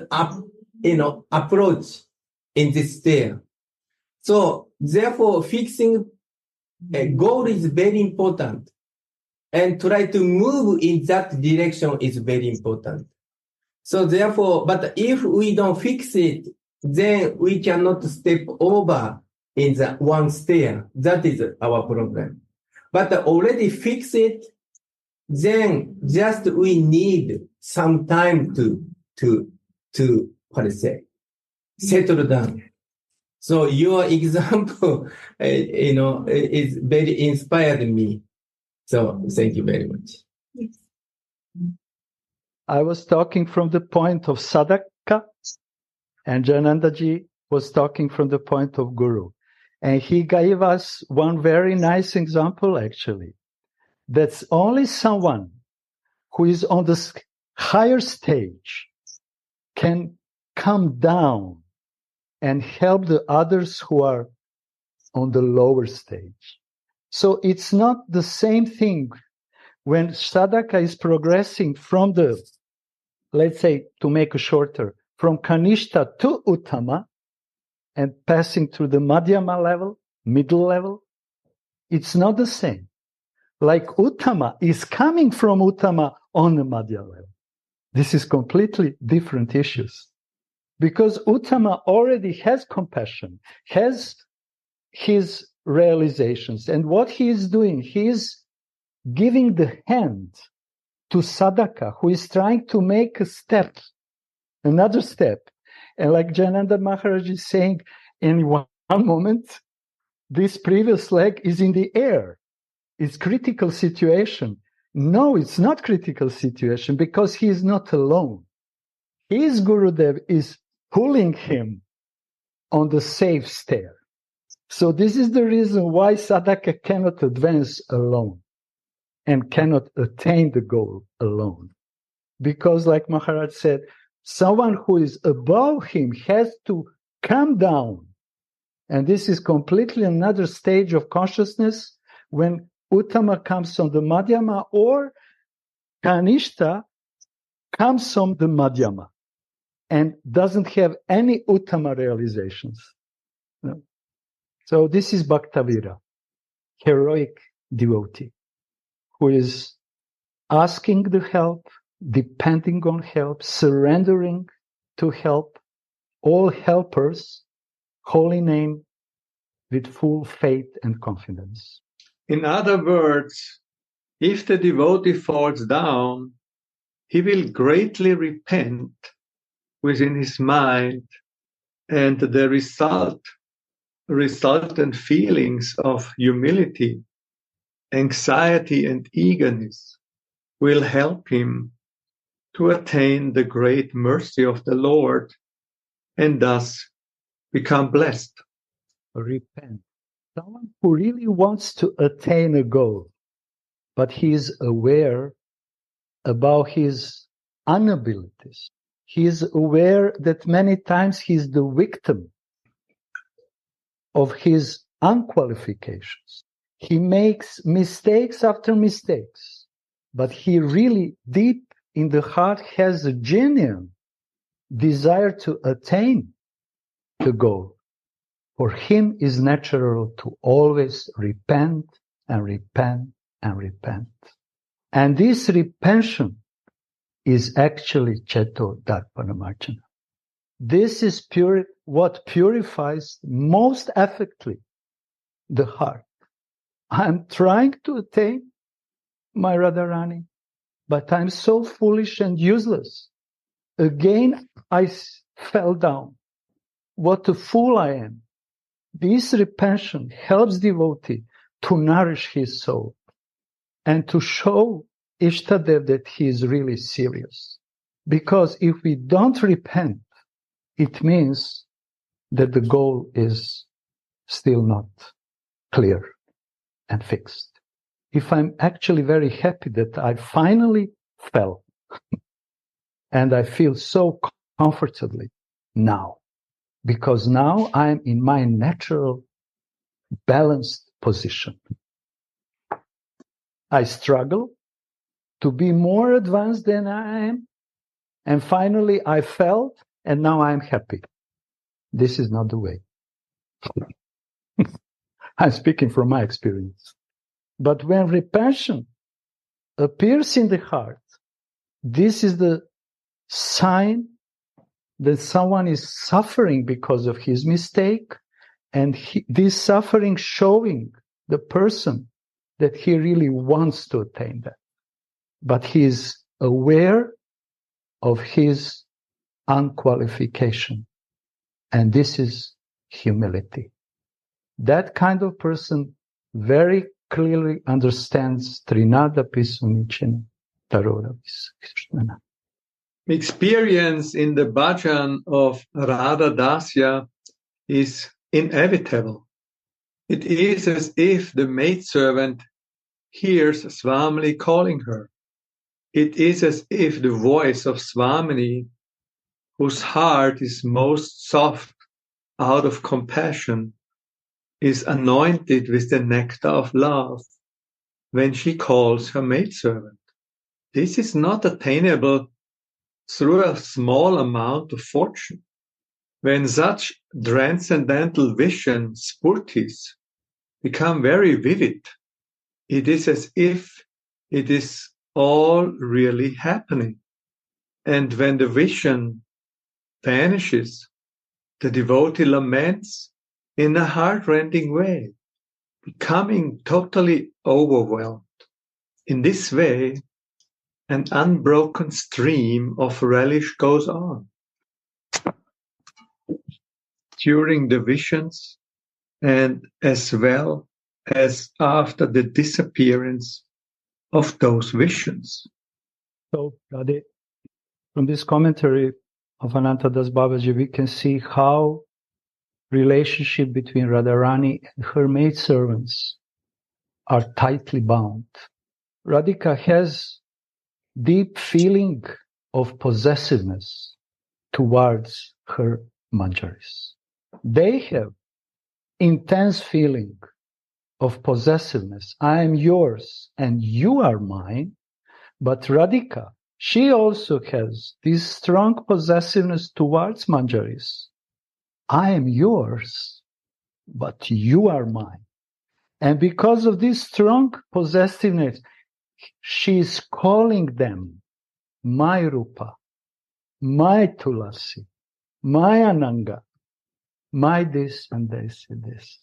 approach in this stair. So therefore fixing a goal is very important, and try to move in that direction is very important. So therefore, but if we don't fix it, then we cannot step over in the one stair. That is our problem. But already fix it, then just we need some time to settle down. So your example, is very inspired me. So thank you very much. Yes. I was talking from the point of sadhaka, and Jayanandaji was talking from the point of guru. And he gave us one very nice example, actually. That's only someone who is on the higher stage can come down and help the others who are on the lower stage. So it's not the same thing when sadhaka is progressing from the, let's say, to make it shorter, from kanishta to uttama and passing through the madhyama level, middle level. It's not the same. Like uttama is coming from uttama on the madhya level. This is completely different issues. Because uttama already has compassion, has his realizations. And what he is doing, he is giving the hand to sadhaka, who is trying to make a step, another step. And like Jananda Maharaj is saying, in one moment, this previous leg is in the air. It's critical situation. No, it's not critical situation because he is not alone. His Gurudev is pulling him on the safe stair. So this is the reason why sadhaka cannot advance alone and cannot attain the goal alone. Because like Maharaj said, someone who is above him has to come down. And this is completely another stage of consciousness when Uttama comes from the Madhyama or Kanishta comes from the Madhyama and doesn't have any Uttama realizations. No? So this is Bhaktavira, heroic devotee, who is asking the help, depending on help, surrendering to help, all helpers, holy name, with full faith and confidence. In other words, if the devotee falls down, he will greatly repent within his mind, and the resultant feelings of humility, anxiety, and eagerness will help him to attain the great mercy of the Lord and thus become blessed. Repent. Someone who really wants to attain a goal, but he is aware about his inabilities. He is aware that many times he is the victim of his unqualifications. He makes mistakes after mistakes, but he really deep in the heart has a genuine desire to attain the goal. For him is natural to always repent and repent and repent. And this repentance is actually Cheto Darpanamarjana. This is what purifies most effectively the heart. I'm trying to attain my Radharani, but I'm so foolish and useless. Again, I fell down. What a fool I am. This repentance helps devotee to nourish his soul and to show Ishtadev that he is really serious. Because if we don't repent, it means that the goal is still not clear and fixed. If I'm actually very happy that I finally fell and I feel so comfortably now, because now I'm in my natural balanced position. I struggle to be more advanced than I am, and finally I felt, and now I'm happy. This is not the way. I'm speaking from my experience. But when repentance appears in the heart, this is the sign that someone is suffering because of his mistake, and this suffering showing the person that he really wants to attain that. But he is aware of his unqualification. And this is humility. That kind of person very clearly understands Trinada Pisunichina Tarora Viskrishnana. Experience in the bhajan of Radha Dasya is inevitable. It is as if the maidservant hears Swamini calling her. It is as if the voice of Swamini, whose heart is most soft out of compassion, is anointed with the nectar of love when she calls her maidservant. This is not attainable through a small amount of fortune. When such transcendental vision, spurtis, become very vivid, it is as if it is all really happening. And when the vision vanishes, the devotee laments in a heart-rending way, becoming totally overwhelmed. In this way, an unbroken stream of relish goes on. during the visions and as well as after the disappearance of those visions. So, Radha, from this commentary of Anantadas Babaji, we can see how relationship between Radharani and her maidservants are tightly bound. Radhika has deep feeling of possessiveness towards her manjaris. They have intense feeling of possessiveness. I am yours and you are mine. But Radhika, she also has this strong possessiveness towards manjaris. I am yours, but you are mine. And because of this strong possessiveness, she is calling them my Rupa, my Tulasi, my Ananga, my this and this and this.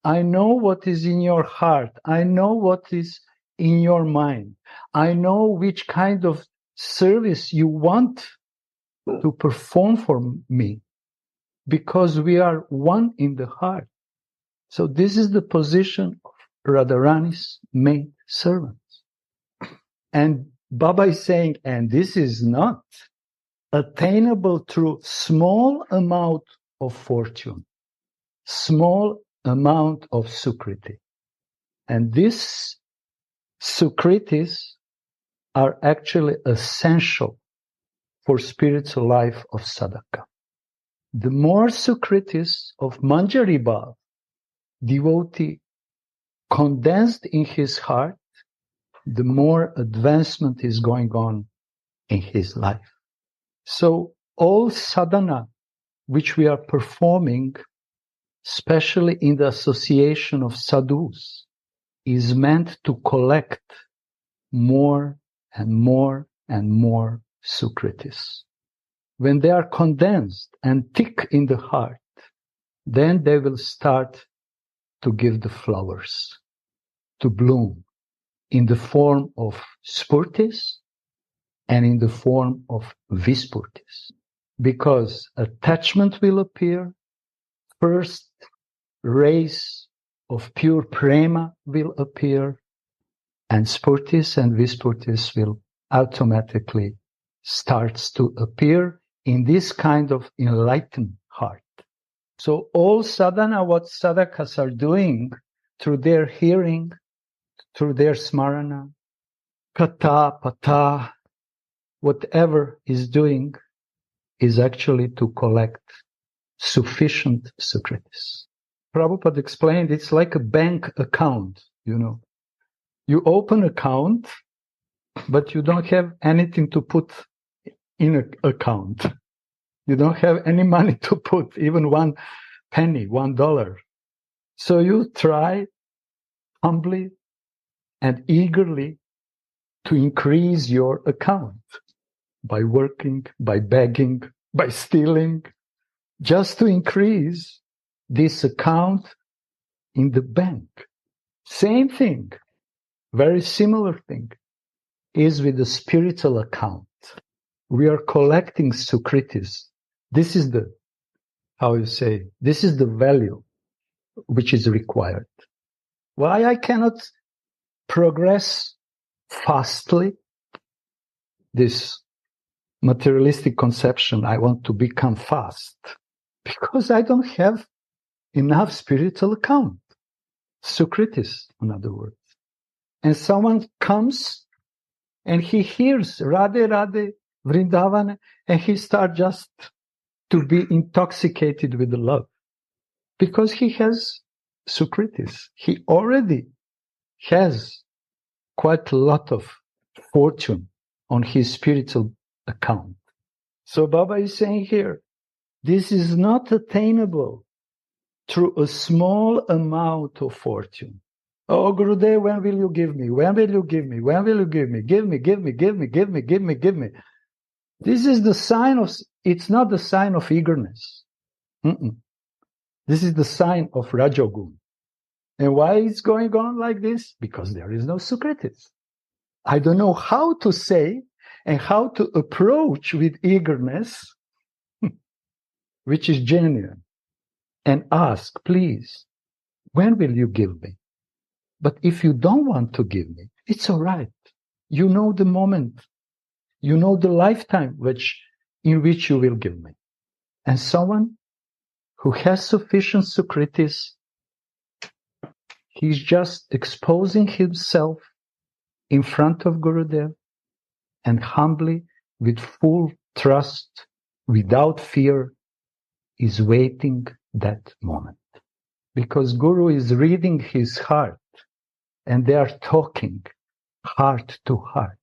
I know what is in your heart. I know what is in your mind. I know which kind of service you want to perform for me, because we are one in the heart. So this is the position of Radharani's maid servants. And Baba is saying, and this is not attainable through small amount of fortune, small amount of sukriti. And these sukritis are actually essential for spiritual life of sadhaka. The more sukritis of Manjari Bhav, devotee condensed in his heart, the more advancement is going on in his life. So all sadhana which we are performing, especially in the association of sadhus, is meant to collect more and more and more sukritis. When they are condensed and thick in the heart, then they will start to give the flowers, to bloom in the form of spurtis and in the form of vispurtis. Because attachment will appear, first rays of pure prema will appear, and spurtis and vispurtis will automatically start to appear in this kind of enlightened heart. So all sadhana, what sadhakas are doing through their hearing, through their smarana, kata, pata, whatever is doing, is actually to collect sufficient sukritis. Prabhupada explained it's like a bank account, You open account, but you don't have anything to put in an account. You don't have any money to put, even 1 penny, $1. So you try humbly and eagerly to increase your account by working, by begging, by stealing, just to increase this account in the bank. Same thing, very similar thing, is with the spiritual account. We are collecting sukritis. This is the value which is required. Why I cannot progress fastly? This materialistic conception, I want to become fast, because I don't have enough spiritual account. Sukritis, in other words. And someone comes and he hears Radhe Radhe Vrindavan, and he starts just to be intoxicated with the love, because he has sukritis. He already has quite a lot of fortune on his spiritual account. So Baba is saying here, this is not attainable through a small amount of fortune. Oh, Gurudev, when will you give me? When will you give me? When will you give me? Give me, give me, give me, give me, give me, give me. This is the sign of, it's not the sign of eagerness. This is the sign of Rajogun. And why it's going on like this? Because there is no sukritis. I don't know how to say and how to approach with eagerness, which is genuine. and ask, please, when will you give me? But if you don't want to give me, it's all right. You know the moment. You know the lifetime in which you will give me. And someone who has sufficient Sukritis, he's just exposing himself in front of Gurudev and humbly, with full trust, without fear, is waiting that moment. Because Guru is reading his heart and they are talking heart to heart,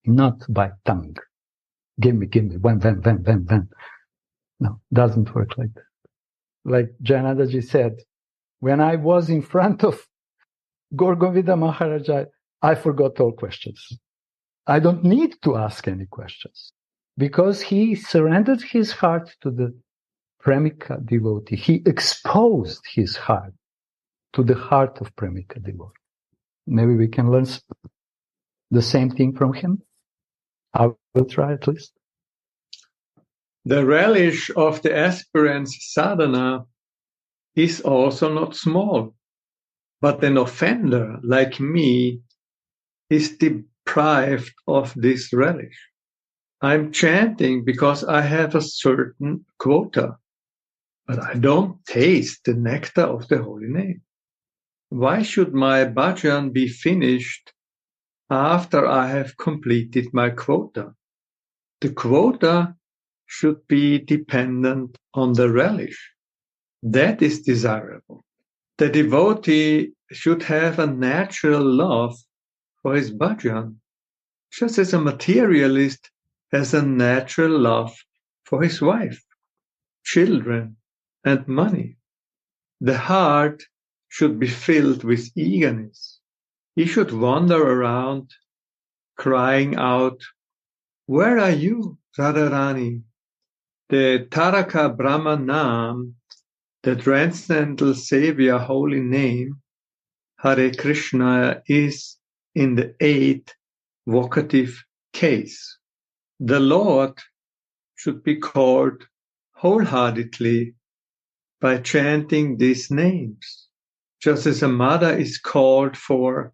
not by tongue. Give me, when. No, doesn't work like that. Like Janadaji said, when I was in front of Gaur-Govinda Maharaja, I forgot all questions. I don't need to ask any questions because he surrendered his heart to the Premika devotee. He exposed his heart to the heart of Premika devotee. Maybe we can learn the same thing from him. I will try at least. The relish of the aspirant's sadhana is also not small, but an offender like me is deprived of this relish. I'm chanting because I have a certain quota, but I don't taste the nectar of the holy name. Why should my bhajan be finished after I have completed my quota? The quota should be dependent on the relish. That is desirable. The devotee should have a natural love for his bhajan, just as a materialist has a natural love for his wife, children, and money. The heart should be filled with eagerness. He should wander around crying out, "Where are you, Radharani?" The Taraka Brahma Nam, the transcendental Savior holy name, Hare Krishna, is in the 8th vocative case. The Lord should be called wholeheartedly by chanting these names, just as a mother is called for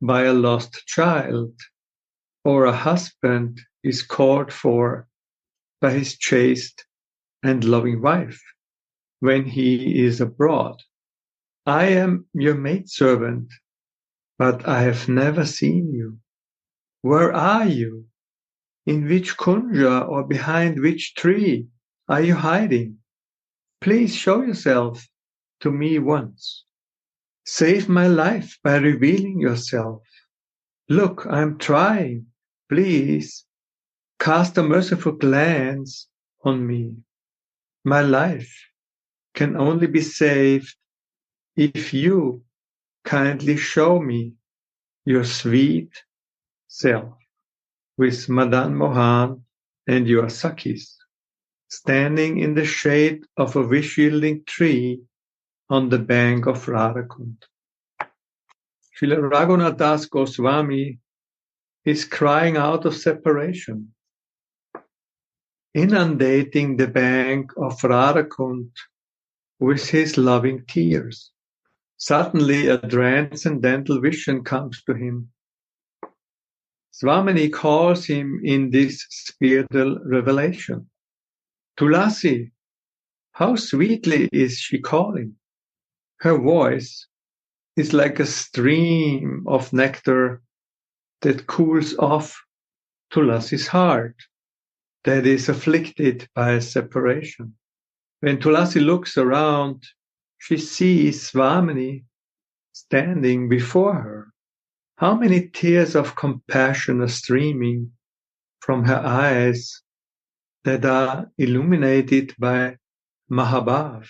by a lost child, or a husband is called for by his chaste and loving wife when he is abroad. I am your maidservant, but I have never seen you. Where are you? In which kunja or behind which tree are you hiding? Please show yourself to me once. Save my life by revealing yourself. Look, I'm trying. Please cast a merciful glance on me. My life can only be saved if you kindly show me your sweet self with Madan Mohan and your Sakhis, standing in the shade of a wish-yielding tree on the bank of Radhakund. Srila Raghunath Das Goswami is crying out of separation, inundating the bank of Radhakund with his loving tears. Suddenly a transcendental vision comes to him. Swamini calls him in this spiritual revelation. Tulasi, how sweetly is she calling? Her voice is like a stream of nectar that cools off Tulasi's heart that is afflicted by separation. When Tulasi looks around, she sees Swamini standing before her. How many tears of compassion are streaming from her eyes that are illuminated by Mahabhav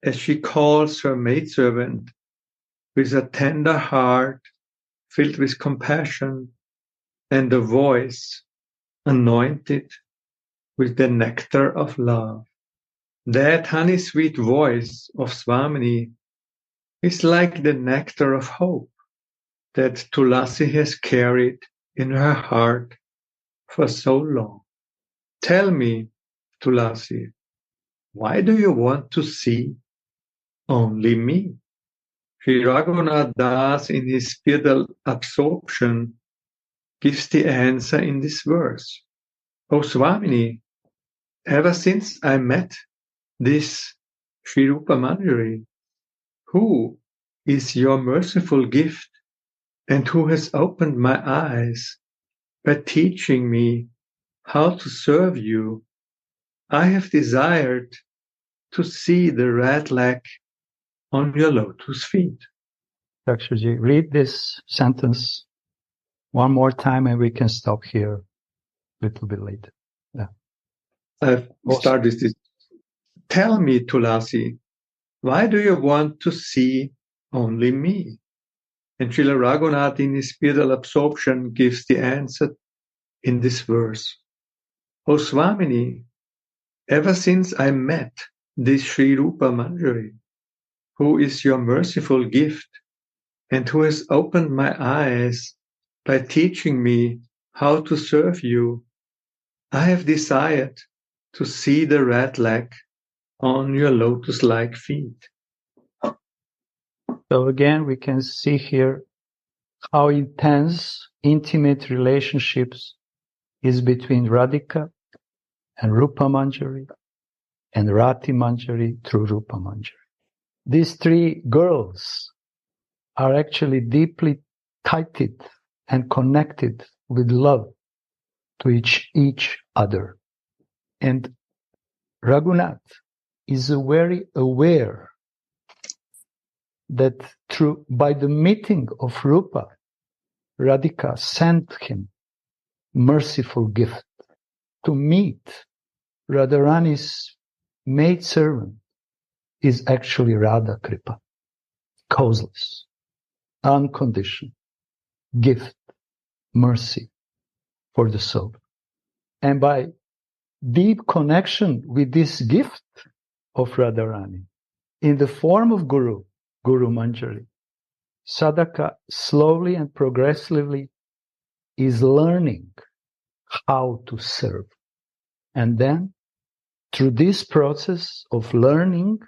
as she calls her maidservant with a tender heart filled with compassion and a voice anointed with the nectar of love. That honey-sweet voice of Swamini is like the nectar of hope that Tulasi has carried in her heart for so long. Tell me, Tulasi, why do you want to see only me? Sri Raghunath Das, in his spiritual absorption, gives the answer in this verse. O Swamini, ever since I met this Sri Rupa Manjari, who is your merciful gift and who has opened my eyes by teaching me how to serve you, I have desired to see the red leg on your lotus feet. Dakshaji, read this sentence one more time and we can stop here a little bit later. Yeah. I've started this. Tell me, Tulasi, why do you want to see only me? And Srila Raghunath, in his spiritual absorption, gives the answer in this verse. O Swamini, ever since I met this Sri Rupa Manjari, who is your merciful gift and who has opened my eyes by teaching me how to serve you, I have desired to see the red leg on your lotus-like feet. So again, we can see here how intense, intimate relationships is between Radhika and Rupa Manjari and Rati Manjari through Rupa Manjari. These three girls are actually deeply tied and connected with love to each other. And Raghunath is very aware that by the meeting of Rupa, Radhika sent him merciful gift to meet Radharani's maidservant is actually Radha Kripa, causeless, unconditional gift, mercy for the soul. And by deep connection with this gift of Radharani in the form of Guru Manjari, sadhaka slowly and progressively is learning how to serve. And then through this process of learning,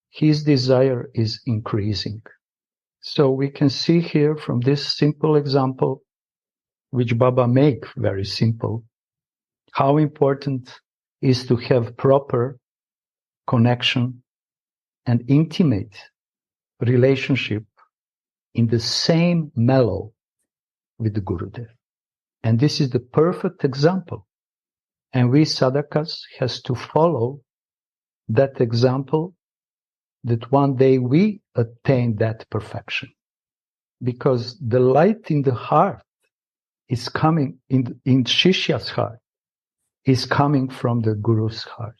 his desire is increasing. So we can see here from this simple example, which Baba make very simple, how important is to have proper connection and intimate relationship in the same mellow with the Gurudev. And this is the perfect example. And we sadhakas has to follow that example, that one day we attain that perfection. Because the light in the heart is coming, in Shishya's heart, is coming from the Guru's heart,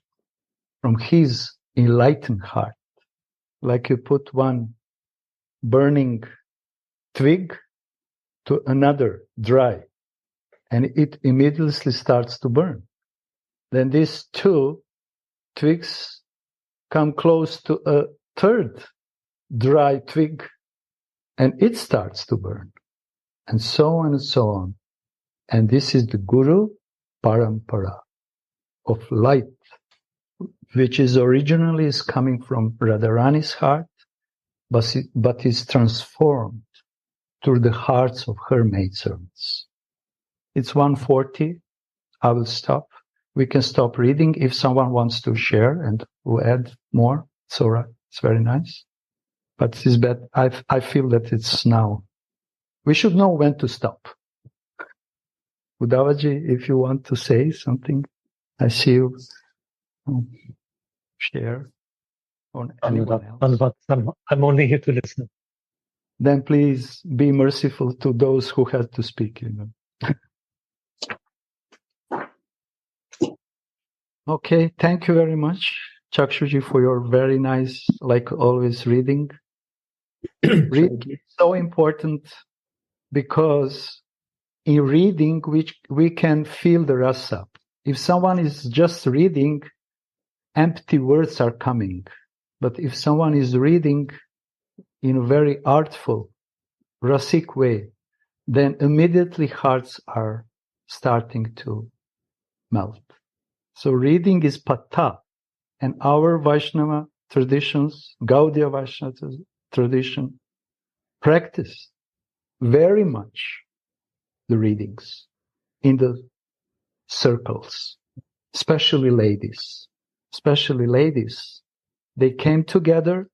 from his enlightened heart. Like you put one burning twig to another dry, and it immediately starts to burn. Then these two twigs come close to a third dry twig, and it starts to burn. And so on and so on. And this is the Guru Parampara of light, which is originally is coming from Radharani's heart, but is transformed through the hearts of her maidservants. It's 1:40. I will stop. We can stop reading if someone wants to share and will add more. It's all right. It's very nice. But it's bad. I feel that it's now. We should know when to stop. Udavaji, if you want to say something, I see you share on anyone else. I'm only here to listen. Then please be merciful to those who had to speak. Okay, thank you very much, Chakshuji, for your very nice, like always, reading. Reading is so important because in reading, we can feel the rasa. If someone is just reading, empty words are coming. But if someone is reading in a very artful, rasic way, then immediately hearts are starting to melt. So reading is pata, And our Vaishnava traditions, Gaudiya Vaishnava tradition, practice very much the readings in the circles, especially ladies. Especially ladies, they came together,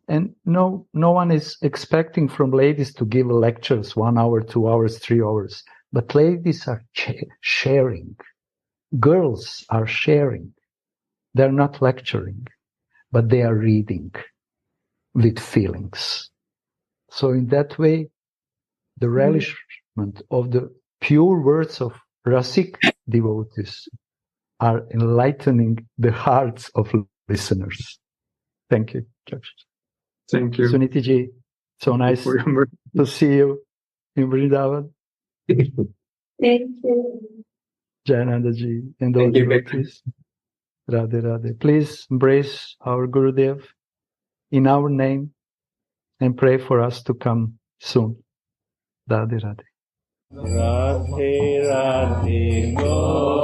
and no one is expecting from ladies to give lectures 1 hour, 2 hours, 3 hours. But ladies are sharing. Girls are sharing. They're not lecturing, but they are reading with feelings. So in that way, the relishment of the pure words of Rasik devotees are enlightening the hearts of listeners. Thank you, Judge. Thank you. Suniti ji, so nice For your mercy. to see you in Vrindavan. Thank you. Jayananda ji and all Thank you. devotees. Radhe Radhe. Please embrace our Gurudev in our name and pray for us to come soon. Radhe Radhe. Radhe Radhe Go.